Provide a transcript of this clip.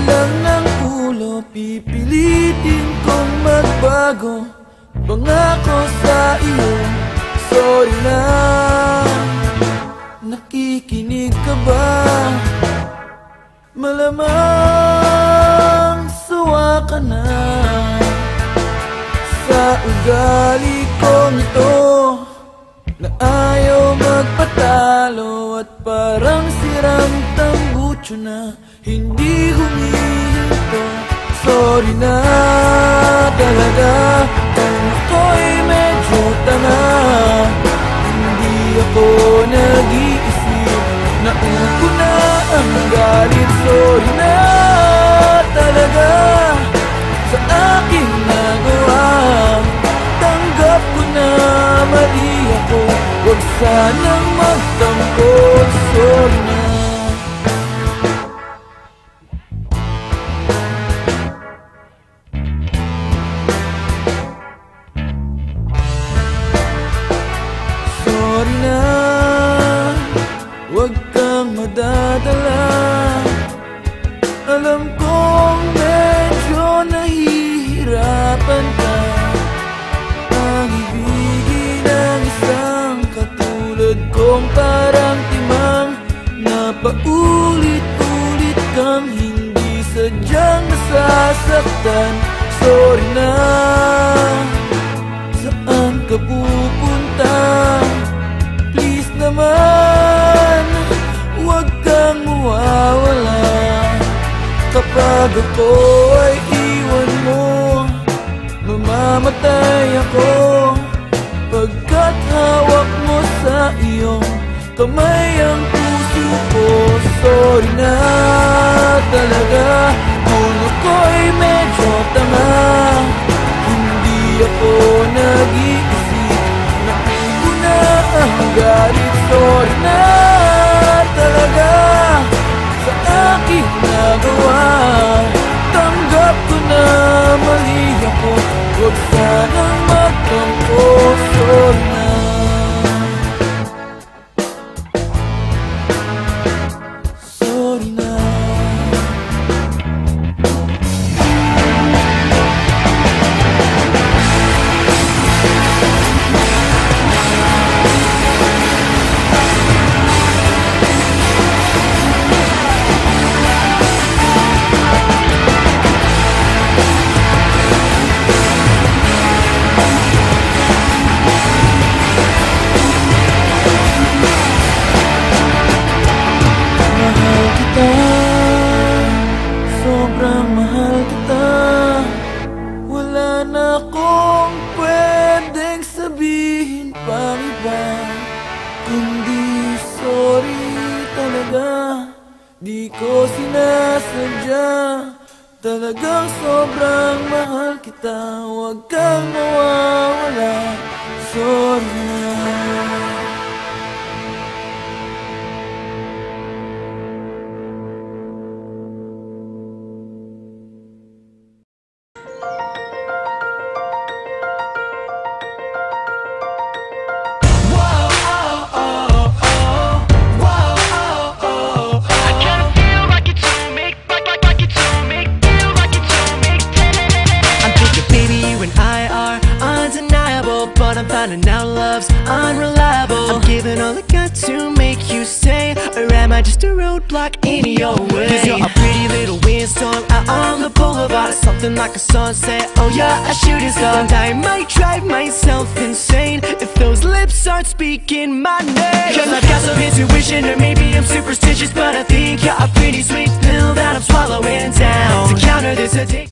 lang ng ulo, pipilitin kong magbago. Pangako sa iyo, sorry na. Nakikinig ka ba? Malamang sawa ka na sa ugali kong ito, na ayaw magpatalo at parang sirang tambutso na hindi humihinto. Sorry na talaga kung ako'y medyo tanga. Hindi ako nag-iisip, naupo na ang galit. Sorry na talaga sa aking nagawa. Tanggap ko na mali ako, huwag sanang magtampo. Sorry na. Sorry na, huwag kang madadala. Alam kong medyo nahihirapan ka. Ang ibigin ng isang katulad kong parang timang na paulit-ulit kang hindi sadyang nasasaktan. Sorry na, saan ka pupunta? Please naman, huwag kang mawawala. Kapag ako ay iwan mo, mamamatay ako. Pagkat hawak mo sa iyong kamay ang puso ko. Sorry na talaga kung ako'y medyo tanga. Hindi ako nag-iisip, naupo na ang galit. Sorry na talaga sa aking nagawa. Tanggap ko na mali ako, huwag sanang magtampo. Sorry na. Sorry na. Sobrang mahal kita. Wala na akong pwedeng sabihin pang iba, kundi sorry talaga. Di ko sinasadya, talagang sobrang mahal kita. Huwag kang mawawala. Sorry na. I'm finding out love's unreliable. I'm giving all I got to make you stay, or am I just a roadblock in your way? Cause you're a pretty little windstorm out on the boulevard, something like a sunset. Oh yeah, a shooting star. And I might drive myself insane if those lips aren't speaking my name. Cause I've got some intuition, or maybe I'm superstitious, but I think you're a pretty sweet pill that I'm swallowing down to counter this addiction.